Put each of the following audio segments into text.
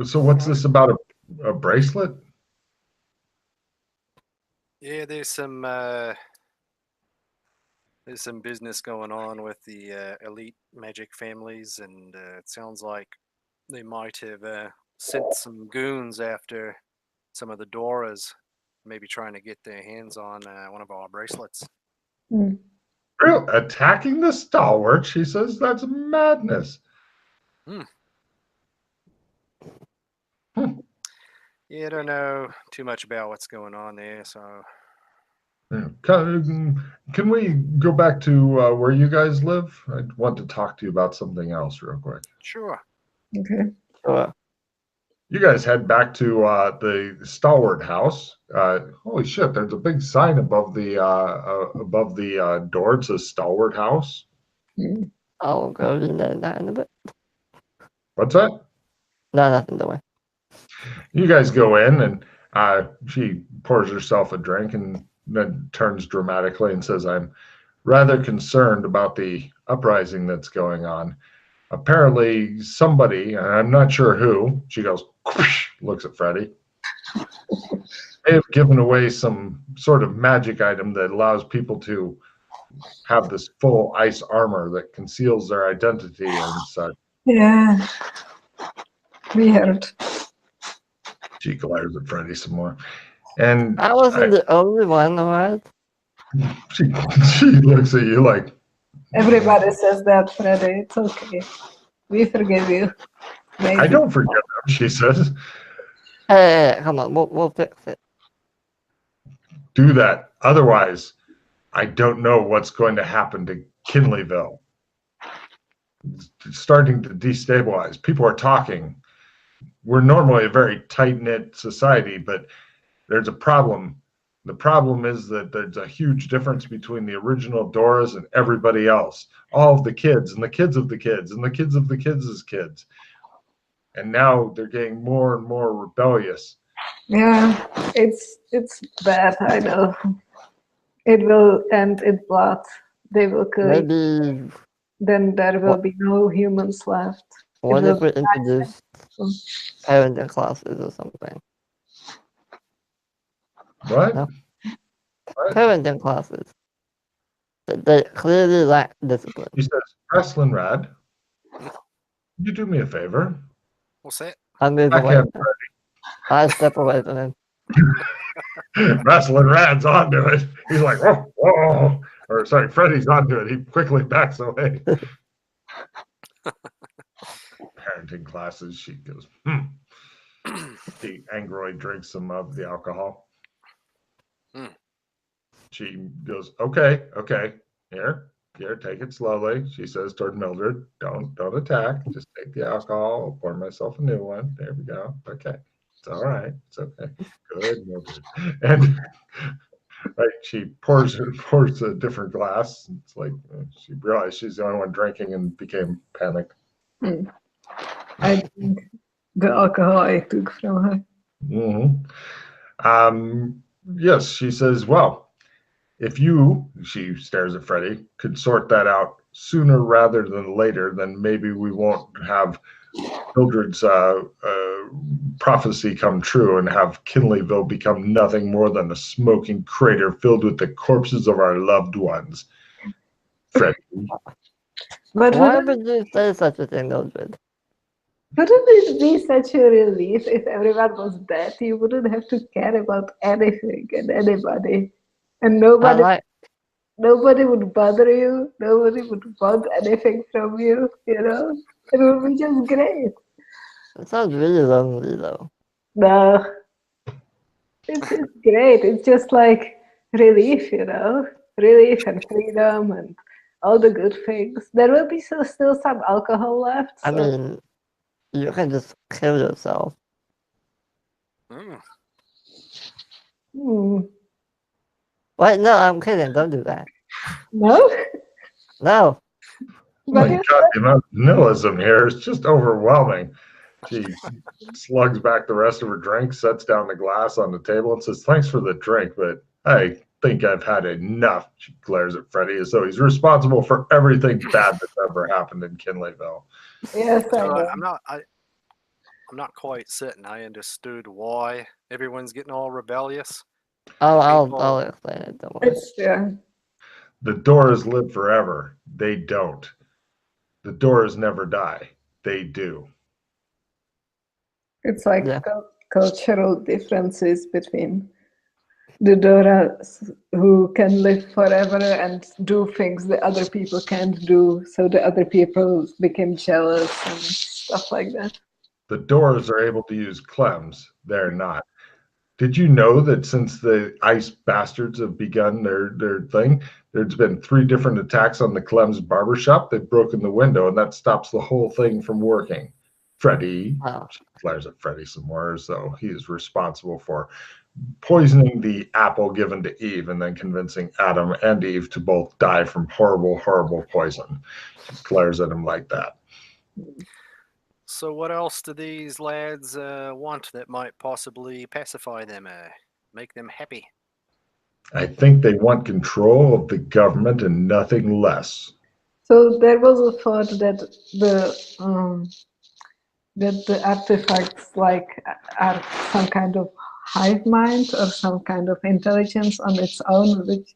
So what's this about a bracelet? Yeah, there's some business going on with the elite magic families, and it sounds like they might have sent some goons after some of the Doras, maybe trying to get their hands on one of our bracelets. Hmm. Real attacking the stalwart? She says that's madness. Yeah, I don't know too much about what's going on there, so Yeah. Can we go back to where you guys live? I want to talk to you about something else real quick. sure. Okay. Sure. You guys head back to the Stalwart house. Holy shit! There's a big sign above the door. It says Stalwart House. Hmm. I'll go in that in a bit. What's that? No, nothing, don't worry. You guys go in, and she pours herself a drink and then turns dramatically and says, "I'm rather concerned about the uprising that's going on. Apparently, somebody, and I'm not sure who," she goes, whoosh, looks at Freddie, "they have given away some sort of magic item that allows people to have this full ice armor that conceals their identity and such." Yeah. We heard. She glares at Freddie some more. And I wasn't the only one, alright? she looks at you like, Everybody says that, Freddy. It's okay. We forgive you. Maybe. "I don't forgive them," she says. Hey, come on, we'll fix it. "Do that. Otherwise, I don't know what's going to happen to Kinleyville. It's starting to destabilize. People are talking. We're normally a very tight-knit society, but there's a problem. The problem is that there's a huge difference between the original Doras and everybody else. All of the kids and the kids of the kids and the kids of the kids' kids. And now they're getting more and more rebellious." Yeah, it's bad. I know. It will end in blood. They will kill. Maybe Then there will be no humans left. what It if we will- introduce parenting classes or something? What? No. What? Parenting classes. They clearly lack discipline. He says, "Rad, you do me a favor. What's that? I move Back away. him, I step away from him. Wrestling Rad's onto it. He's like, whoa, whoa. Or sorry, Freddy's onto it. He quickly backs away. Parenting classes, she goes, She angrily drinks some of the alcohol. She goes, okay, here, take it slowly. She says toward Mildred, don't attack. Just take the alcohol. I'll pour myself a new one. There we go. Okay. It's all right. It's okay. Good, Mildred. And right, she pours a different glass. It's like she realized she's the only one drinking and became panicked. I think the alcohol I took from her. Yes, she says, well, if you, she stares at Freddie, could sort that out sooner rather than later, then maybe we won't have Mildred's prophecy come true and have Kinleyville become nothing more than a smoking crater filled with the corpses of our loved ones. Freddie. But Why would you say such a thing, Mildred? wouldn't it be such a relief if everyone was dead? You wouldn't have to care about anything and anybody. And nobody would bother you. Nobody would want anything from you, you know? It would be just great. It sounds really lonely, though. No. It's great. It's just like relief, you know? Relief and freedom and all the good things. There will be still some alcohol left. I mean, you can just kill yourself. Wait, no, I'm kidding. Don't do that. No? No. Oh my God, the amount of nihilism here is just overwhelming. She slugs back the rest of her drink, sets down the glass on the table, and says, thanks for the drink, but I think I've had enough. She glares at Freddie as though he's responsible for everything bad that's ever happened in Kinleyville. Yes, I know. I'm I'm not quite certain I understood why everyone's getting all rebellious. I'll explain it. Don't worry. Yeah. The Doors live forever. They don't. The Doors never die. They do. It's like Yeah. cultural differences between the Doras who can live forever and do things the other people can't do, so the other people became jealous and stuff like that. The Doors are able to use clems. They're not. Did you know that since the Ice Bastards have begun their thing, there's been 3 different attacks on the Clem's barbershop? They've broken the window, and that stops the whole thing from working. Freddy, Wow. she flares at Freddy some more, so he is responsible for poisoning the apple given to Eve and then convincing Adam and Eve to both die from horrible, horrible poison. She glares at him like that. So what else do these lads want that might possibly pacify them, make them happy? I think they want control of the government and nothing less. So there was a thought that the artifacts are some kind of hive mind or some kind of intelligence on its own, which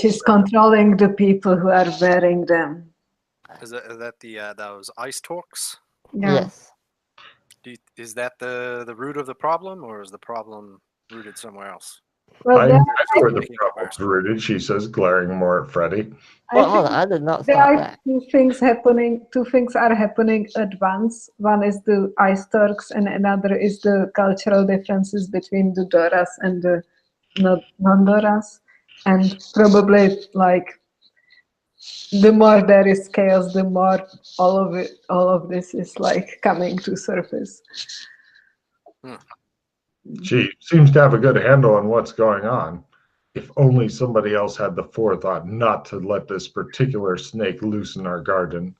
is controlling the people who are wearing them. Is that the those ice talks? Yeah. Yes. Is that the root of the problem, or is the problem rooted somewhere else? Well, I there, know where the problem's rooted, she says, glaring more at Freddy. Well, hold on. I did not there start are that. 2 things happening. 2 things are happening at once. One is the ice Turks, and another is the cultural differences between the Doras and the non-Doras. And probably, like, the more there is chaos, the more all of this is like coming to surface. She seems to have a good handle on what's going on. If only somebody else had the forethought not to let this particular snake loose in our garden.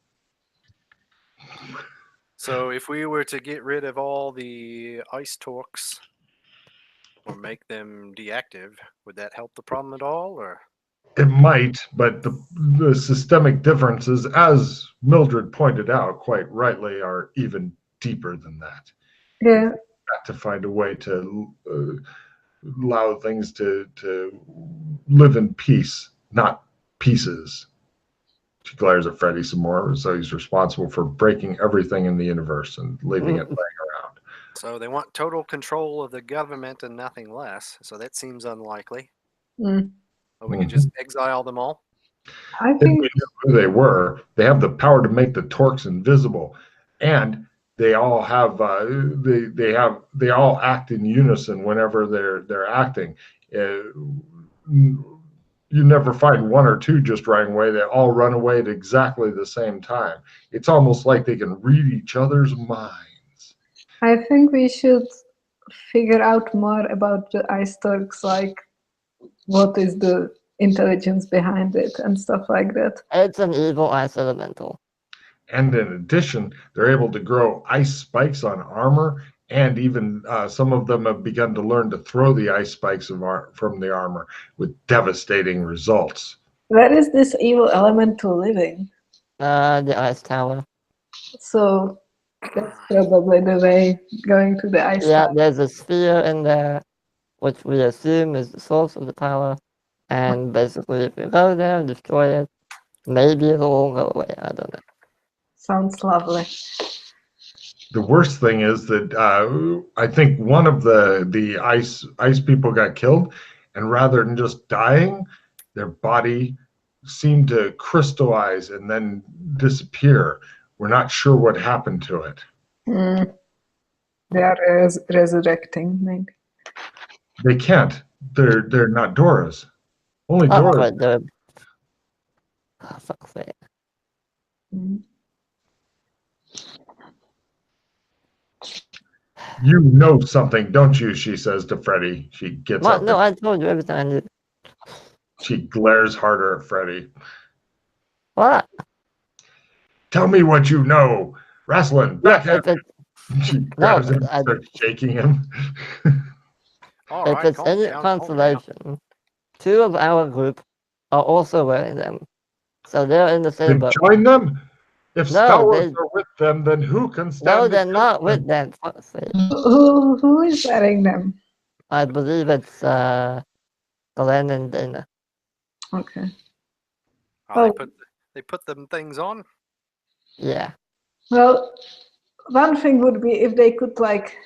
So if we were to get rid of all the ice talks or make them deactive, would that help the problem at all, or? It might, but the systemic differences, as Mildred pointed out quite rightly, are even deeper than that. Yeah. Got to find a way to allow things to live in peace, not pieces. She glares at Freddy some more, so he's responsible for breaking everything in the universe and leaving it laying around. So they want total control of the government and nothing less. So that seems unlikely. Mm. But we could just exile them all. I If think we knew who they were, they have the power to make the Torques invisible, and they all have they all act in unison whenever they're acting. You never find 1 or 2 just running away. They all run away at exactly the same time. It's almost like they can read each other's minds. I think we should figure out more about the ice Turks, like what is the intelligence behind it and stuff like that. It's an evil ice elemental. And in addition, they're able to grow ice spikes on armor, and even some of them have begun to learn to throw the ice spikes from the armor with devastating results. Where is this evil elemental living? The ice tower. So that's probably the way, going to the ice Yeah, tower. there's a sphere in there, which we assume is the source of the power. And basically, if you go there and destroy it, maybe it'll all go away. I don't know. Sounds lovely. The worst thing is that I think one of the ice people got killed, and rather than just dying, their body seemed to crystallize and then disappear. We're not sure what happened to it. Mm. They are resurrecting, maybe. They can't. They're not Doras. Only Oh, Doras. but the... Oh, fuck's sake. Mm. You know something, don't you? She says to Freddy. She gets What? up. No, I told you everything I knew. She glares harder at Freddy. What? Tell me what you know. Wrestling, backhand. If She grabs him I- and starts shaking him. All if right, it's calm any down, calm down. consolation, 2 of our group are also wearing them. So they're in the same Then boat. join them. If No, Star Wars are with them, then who can stand No, they're against not them? with them. Fuck's sake. Who is wearing them? I believe it's Glenn and Dana. Okay. Oh, they put them things on. Yeah. Well, one thing would be if they could like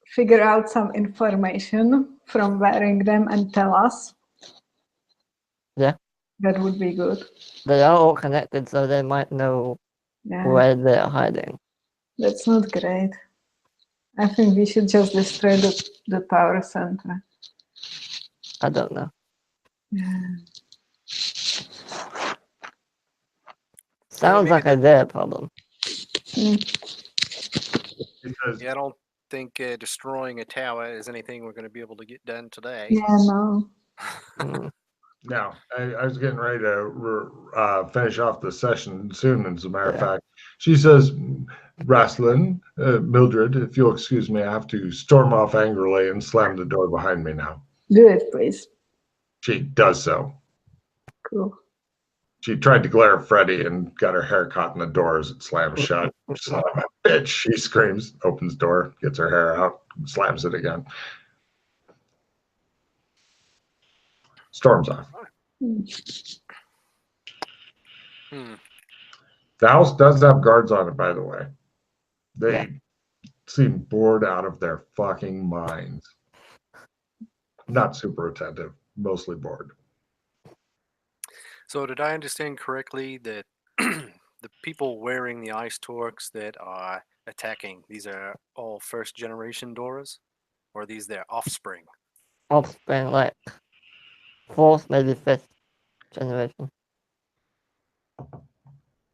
figure out some information from wearing them and tell us. Yeah. That would be good. They are all connected, so they might know where they're hiding. That's not great. I think we should just destroy the power center. I don't know. Yeah. Sounds like their problem. Because I don't think destroying a tower is anything we're going to be able to get done today. Yeah, no. now, I was getting ready to finish off the session soon, as a matter of fact. She says, Raslin, Mildred, if you'll excuse me, I have to storm off angrily and slam the door behind me now. Do it, please. She does so. Cool. She tried to glare at Freddy and got her hair caught in the door as it slams shut. Son of a bitch, she screams, opens door, gets her hair out, slams it again. Storms off. The house does have guards on it, by the way. They seem bored out of their fucking minds. Not super attentive, mostly bored. So did I understand correctly that the people wearing the ice torques that are attacking, these are all first generation Doras? Or are these their offspring? Offspring, like fourth, maybe fifth generation.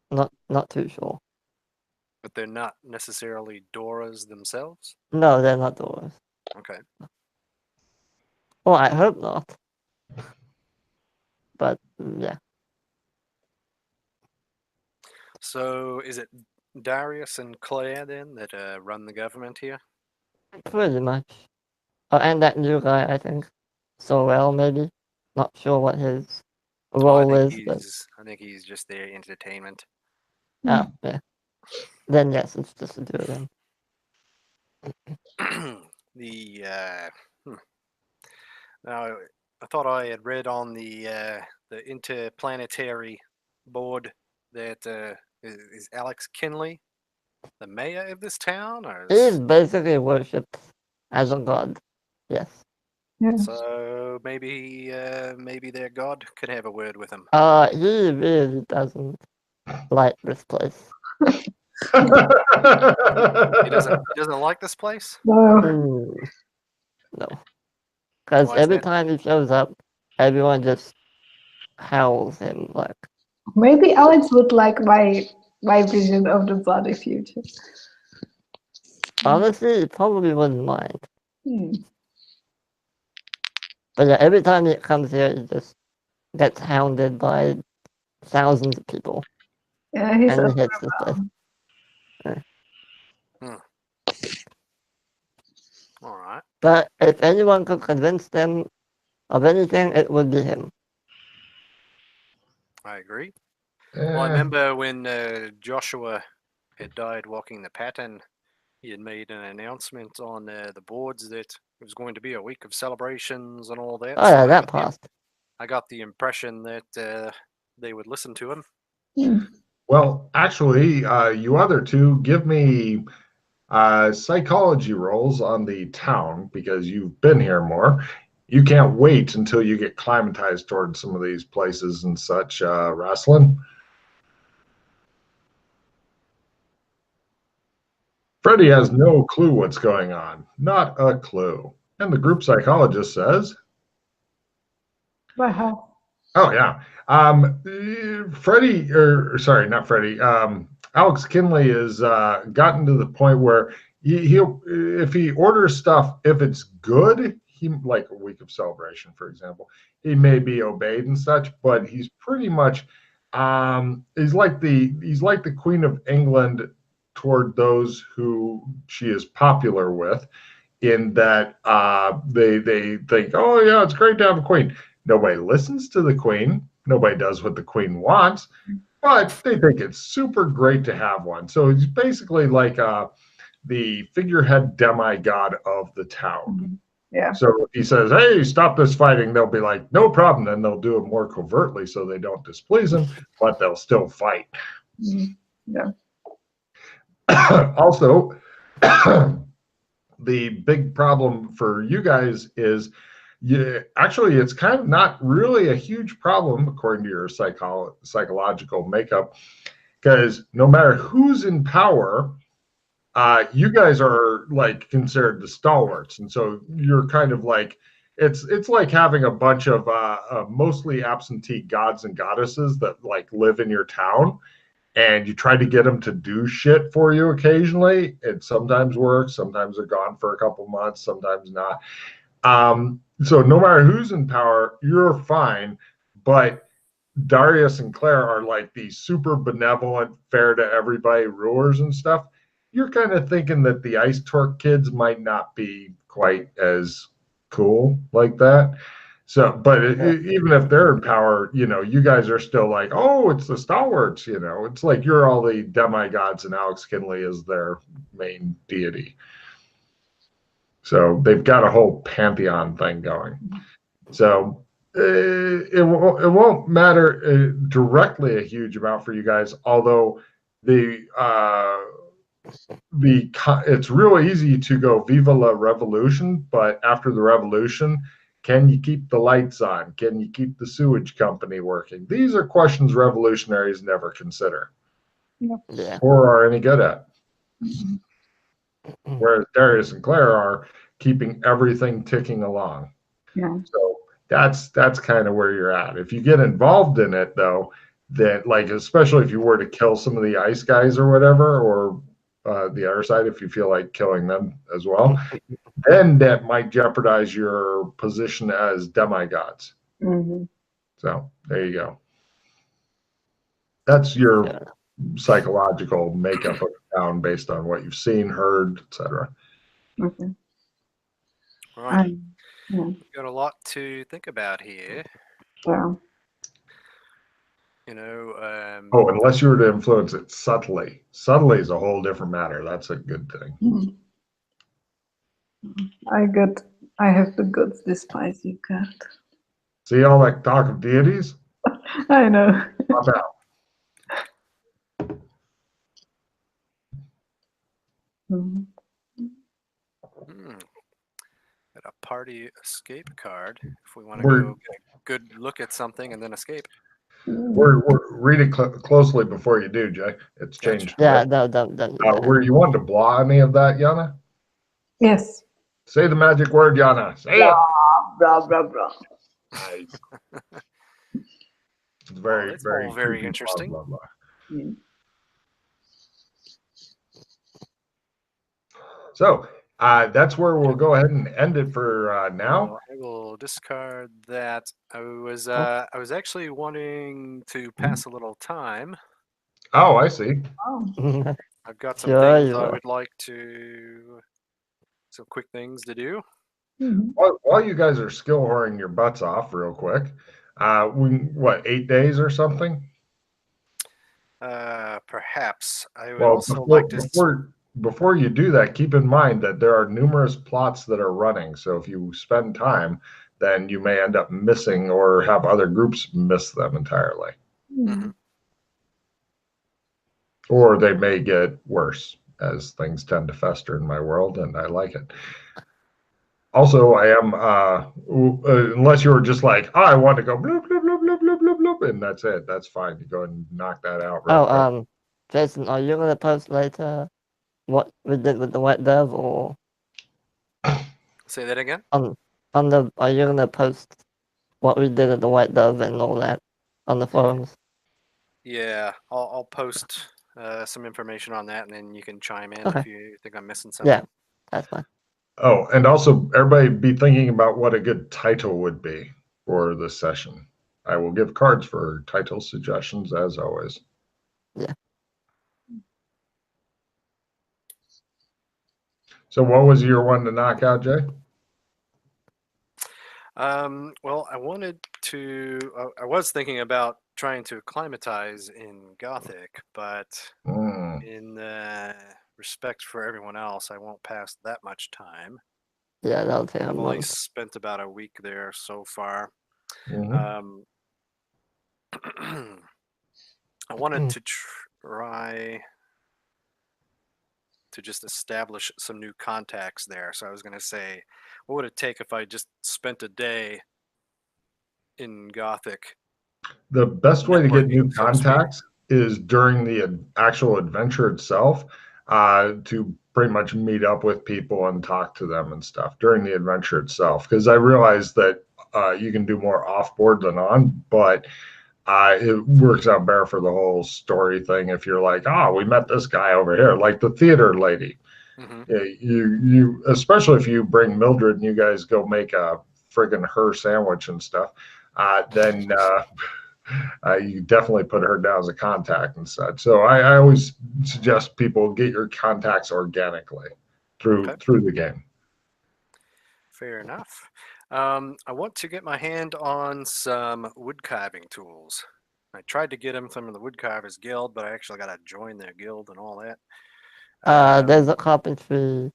Not too sure. But they're not necessarily Doras themselves? No, they're not Doras. Okay. Well, I hope not. But yeah. So is it Darius and Claire then that run the government here? Pretty much. Oh, and that new guy, I think. Sorrel, maybe. Not sure what his role is. I think he's just their entertainment. Oh, yeah. Then yes, it's just the two of them. Now, I thought I had read on the interplanetary board that is Alex Kinley the mayor of this town, or He is basically worshipped as a god. Yes. So maybe their god could have a word with him. He really doesn't like this place. He doesn't like this place? No. No. Because every time he shows up, everyone just howls him like. Maybe Alex would like my vision of the bloody future. Honestly, he probably wouldn't mind. But yeah, every time he comes here, he just gets hounded by thousands of people. Yeah, he's and he hits this place. All right. But if anyone could convince them of anything, it would be him. I agree. Well, I remember when Joshua had died walking the pattern, he had made an announcement on the boards that it was going to be a week of celebrations and all that. Oh yeah, that passed. I got the impression that they would listen to him. Well, actually, you other two, give me psychology rolls on the town because you've been here more. You can't wait until you get climatized towards some of these places and such, Raslin. Freddy has no clue what's going on. Not a clue. And the group psychologist says... Wow. Oh, yeah. Freddie, or sorry, not Freddie. Alex Kinley has gotten to the point where he'll, if he orders stuff, if it's good, he like a week of celebration, for example, he may be obeyed and such. But he's pretty much, he's like the Queen of England toward those who she is popular with, in that they think, oh yeah, it's great to have a queen. Nobody listens to the queen. Nobody does what the queen wants. but they think it's super great to have one. So it's basically like the figurehead demigod of the town. Yeah. So if he says, hey, stop this fighting, they'll be like, no problem. Then they'll do it more covertly so they don't displease him, but they'll still fight. Yeah. Also, the big problem for you guys is actually it's kind of not really a huge problem according to your psychological makeup, because no matter who's in power, you guys are like considered the stalwarts, and so you're kind of like it's like having a bunch of mostly absentee gods and goddesses that like live in your town, and you try to get them to do shit for you occasionally. It sometimes works, sometimes they're gone for a couple months, sometimes not. So no matter who's in power, you're fine. But Darius and Claire are like these super benevolent, fair to everybody rulers and stuff. You're kind of thinking that the Ice Torque kids might not be quite as cool like that. So, but even if they're in power, you guys are still like, oh, it's the stalwarts, it's like you're all the demigods and Alex Kinley is their main deity. So they've got a whole pantheon thing going. So it won't matter directly a huge amount for you guys, although it's real easy to go Viva la Revolution, but after the revolution, can you keep the lights on? Can you keep the sewage company working? These are questions revolutionaries never consider or are any good at. Whereas Darius and Claire are keeping everything ticking along. Yeah. So that's kind of where you're at. If you get involved in it, though, that like especially if you were to kill some of the ice guys or whatever, or the other side, if you feel like killing them as well, then that might jeopardize your position as demigods. So there you go. That's your psychological makeup of the town based on what you've seen, heard, etc. Okay. Right. Yeah. We've got a lot to think about here. Yeah. Oh, unless you were to influence it subtly. Subtly is a whole different matter. That's a good thing. I have the goods despise you can't. See all that talk of deities? I know. Pop out. Got a party escape card if we want to go get a good look at something and then escape. We're read it closely before you do, Jay. It's changed. Yeah, right? no. Were you wanting to blah any of that, Yana? Yes. Say the magic word, Yana. Say blah, it. Blah, blah, blah. Nice. It's very, that's very, all very creepy, interesting. Blah, blah, blah. So that's where we'll go ahead and end it for now. I will discard that. I was actually wanting to pass a little time. Oh, I see. Oh. I've got some things I would like to, some quick things to do. While you guys are skill whoring your butts off real quick, 8 days or something? Perhaps. I would also like to... Before you do that, keep in mind that there are numerous plots that are running. So if you spend time, then you may end up missing or have other groups miss them entirely. Or they may get worse, as things tend to fester in my world, and I like it. Also, I am, unless you were just like, I want to go bloop, bloop, bloop, bloop, bloop, bloop, bloop, and that's it. That's fine. You go and knock that out. Jason, are you going to post later what we did with the white dove, or say that again? Are you going to post what we did at the white dove and all that on the forums? Yeah, I'll post some information on that, and then you can chime in if you think I'm missing something. Yeah, that's fine. Oh, and also everybody be thinking about what a good title would be for this session. I will give cards for title suggestions as always. Yeah. So what was your one to knock out, Jay? Well, I was thinking about trying to acclimatize in Gothic, but in respect for everyone else, I won't pass that much time. Yeah, that'll take a I've only month. spent about a week there so far. Mhm. I wanted to try to just establish some new contacts there. So I was going to say, what would it take if I just spent a day in Gothic? The best way to get new Networking, so to speak. contacts is during the actual adventure itself, to pretty much meet up with people and talk to them and stuff during the adventure itself. Because I realize that you can do more off board than on, but it works out better for the whole story thing if you're like, oh, we met this guy over here, like the theater lady. Mhm. You especially if you bring Mildred and you guys go make a friggin' her sandwich and stuff, then you definitely put her down as a contact and such. So I always suggest people get your contacts organically through the game. Fair enough. I want to get my hand on some wood carving tools. I tried to get them from the Woodcarvers Guild, but I actually got to join their guild and all that. There's a carpentry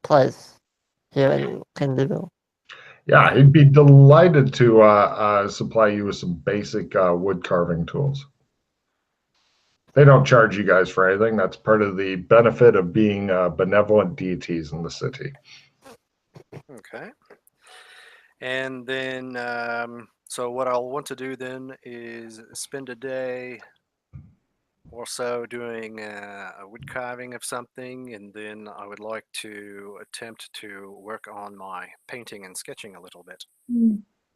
place here in Kendallville. Yeah, he'd be delighted to supply you with some basic wood carving tools. They don't charge you guys for anything. That's part of the benefit of being benevolent deities in the city. Okay. And then, so what I'll want to do then is spend a day or so doing a wood carving of something, and then I would like to attempt to work on my painting and sketching a little bit.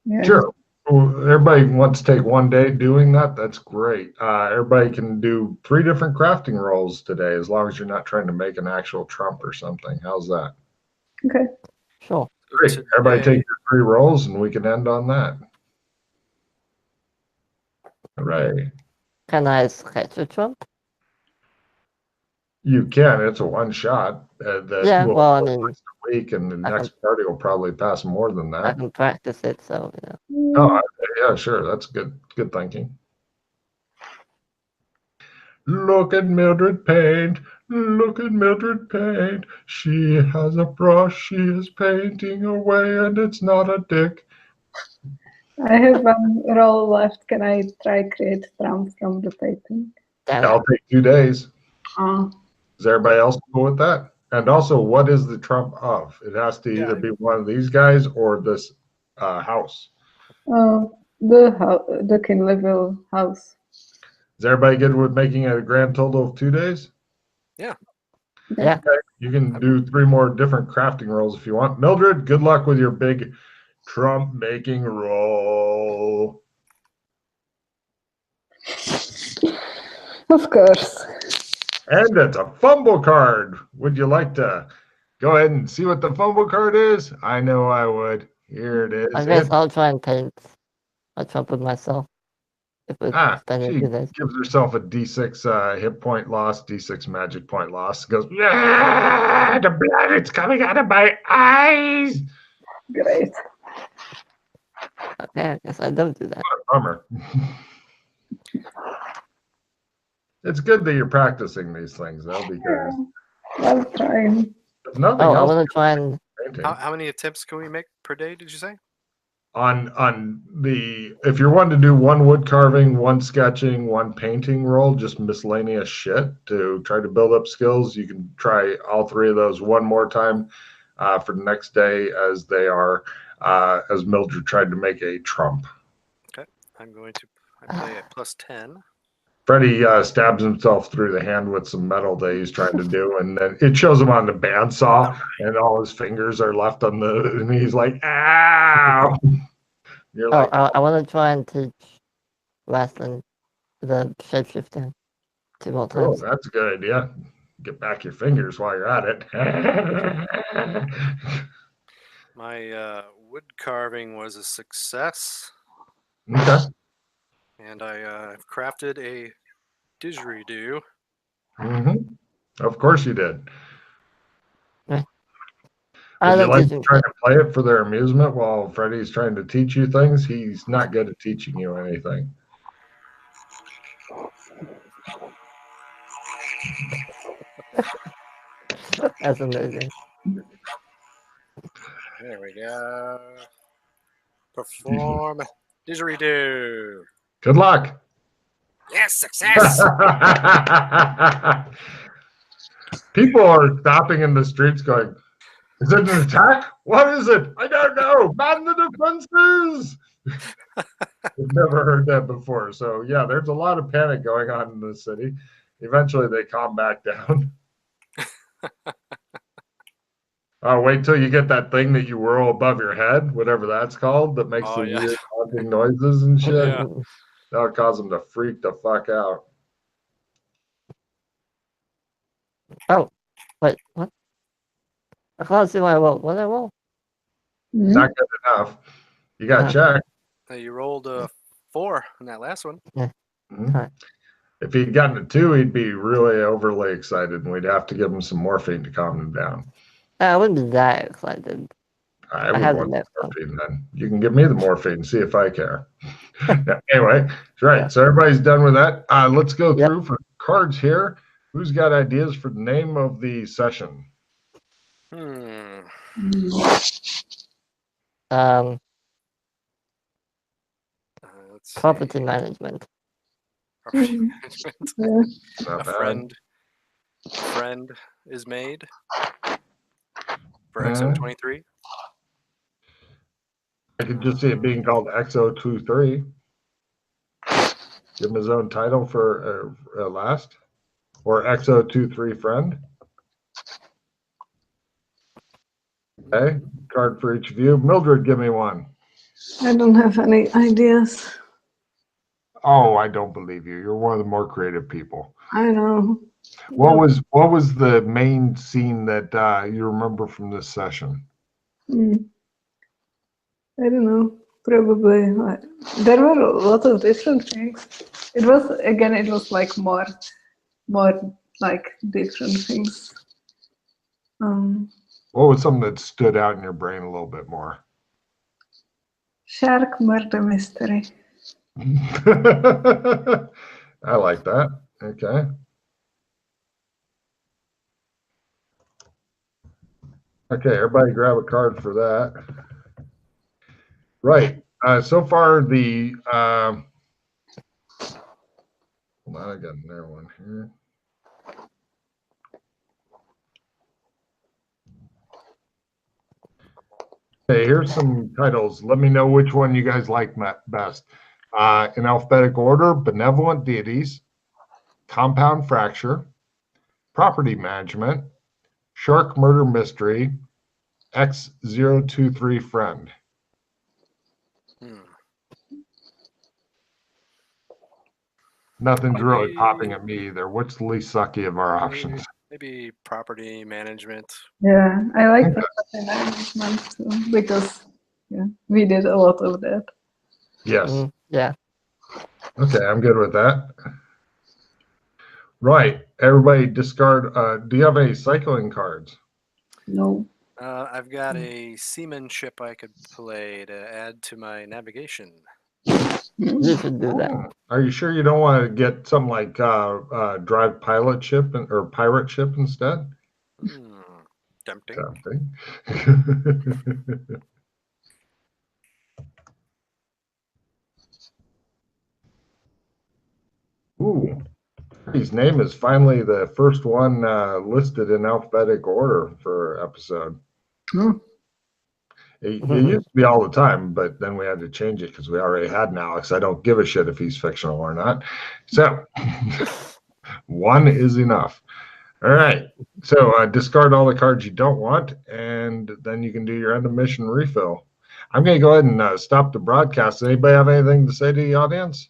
Yeah. Sure. Well, everybody wants to take one day doing that. That's great. Everybody can do 3 different crafting rolls today, as long as you're not trying to make an actual trump or something. How's that? Okay. Sure. Great. Today, Everybody take your 3 rolls, and we can end on that. Hooray. Can I sketch a trump? You can. It's a one shot. That Yeah, will well, I only mean, last a week, and the I next party will probably pass more than I that. can practice it, so, you know. Oh, yeah, sure. That's good thinking. Look at Mildred paint. Look at Mildred paint. She has a brush. She is painting away, and it's not a dick. I have one roll left. Can I try create trump from the painting? That'll take 2 days. Oh. Is everybody else cool with that? And also, what is the trump of? It has to either be one of these guys or this house. Oh, the Kinleyville house. Is everybody good with making it a grand total of 2 days? Yeah. Yeah. Okay. You can do 3 more different crafting rolls if you want. Mildred, good luck with your big trump making roll. Of course. And it's a fumble card. Would you like to go ahead and see what the fumble card is? I know I would. Here it is. I guess I'll try and paint a trump with myself. If it's spending She 2 days. gives herself a D6 hit point loss, D6 magic point loss. Goes, yeah, the blood is coming out of my eyes. Great. Okay, I guess I don't do that. What a bummer. It's good that you're practicing these things, though, because I'll try. if nothing Oh, I else, want to try and. painting. How many attempts can we make per day, did you say? On the, if you're wanting to do 1 wood carving, 1 sketching, 1 painting roll, just miscellaneous shit to try to build up skills, you can try all 3 of those one more time for the next day, as they are as Mildred tried to make a trump. Okay, I'm going to play at +10. Freddie stabs himself through the hand with some metal that he's trying to do, and then it shows him on the bandsaw, and all his fingers are left on the, and he's like, ow. You're like, I want to try and teach Wrestling the shapeshifting 2 more oh, times. that's a good idea. Get back your fingers while you're at it. My wood carving was a success. Okay. And I crafted a didgeridoo. Mm-hmm. Of course you did. Yeah. I Would you don't like teach to him try shit. to play it for their amusement while Freddie's trying to teach you things? He's not good at teaching you anything. That's amazing. There we go. Perform didgeridoo. Good luck. Yes, success. People are stopping in the streets going, is it an attack? What is it? I don't know. Man the defenses. I've never heard that before. So, yeah, there's a lot of panic going on in the city. Eventually, they calm back down. Wait till you get that thing that you whirl above your head, whatever that's called, that makes the weird haunting noises and shit. Yeah. That'll cause them to freak the fuck out. Oh, wait, what? I can't see what I rolled. What did I roll? Not good enough. You got to check. You rolled a 4 in that last one. Mhm. If he'd gotten a 2, he'd be really overly excited, and we'd have to give him some morphine to calm him down. I wouldn't be that excited. I would had want the the morphine then. You can give me the morphine, see if I care. Anyway, right. Yeah. So everybody's done with that. Let's go through for cards here. Who's got ideas for the name of the session? Property management. Property management. Not A bad. friend is made for XO23. I could just see it being called XO23. Give him his own title for last. Or XO23 friend. Okay, card for each of you. Mildred, give me one. I don't have any ideas. Oh, I don't believe you. You're one of the more creative people. I know. What was the main scene that you remember from this session? I don't know. Probably there were a lot of different things. It was like more like different things. What was something that stood out in your brain a little bit more? Shark murder mystery. I like that. Okay. Okay, everybody grab a card for that. Right. So far, the hold on, I got another one here. Okay, here's some titles. Let me know which one you guys like best. In alphabetic order: Benevolent Deities, Compound Fracture, Property Management, Shark Murder Mystery, X023 Friend. Nothing's really popping at me either. What's the least sucky of our options? Maybe property management. Yeah, I like property management too, because we did a lot of that. Yes. Yeah. Okay, I'm good with that. Right. Everybody discard. Do you have any cycling cards? No. I've got a seamanship I could play to add to my navigation. You should do that. Are you sure you don't want to get something like drive pilot ship or pirate ship instead? Tempting. Ooh, his name is finally the first one listed in alphabetic order for episode. It used to be all the time, but then we had to change it because we already had an Alex. I don't give a shit if he's fictional or not. So one is enough. All right. So discard all the cards you don't want, and then you can do your end of mission refill. I'm going to go ahead and stop the broadcast. Anybody have anything to say to the audience?